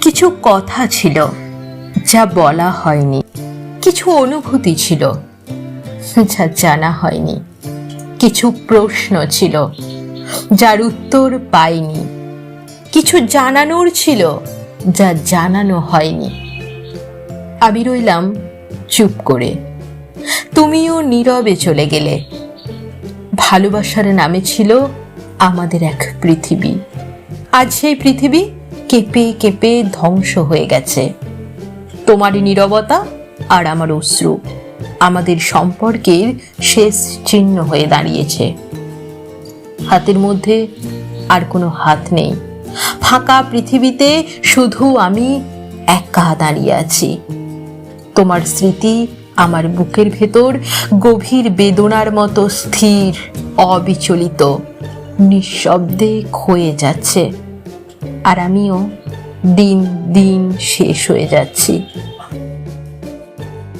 কিছু কথা ছিল যা বলা হয়নি, কিছু অনুভূতি ছিল যা জানা হয়নি, কিছু প্রশ্ন ছিল যার উত্তর পাইনি, কিছু জানানোর ছিল যা জানানো হয়নি। আমি রইলাম চুপ করে, তুমিও নীরবে চলে গেলে। ভালোবাসার নামে ছিল আমাদের এক পৃথিবী, আজ সেই পৃথিবী কেঁপে কেঁপে ধ্বংস হয়ে গেছে। তোমারই নীরবতা আর আমার অশ্রু আমাদের সম্পর্কের শেষ চিহ্ন হয়ে দাঁড়িয়েছে। হাতের মধ্যে আর কোনো হাত নেই, ফাঁকা পৃথিবীতে শুধু আমি একা দাঁড়িয়ে আছি। তোমার স্মৃতি আমার বুকের ভেতর গভীর বেদনার মতো স্থির, অবিচলিত, নিঃশব্দে ক্ষয়ে যাচ্ছে। আর আমিও দিন দিন শেষ হয়ে যাচ্ছি।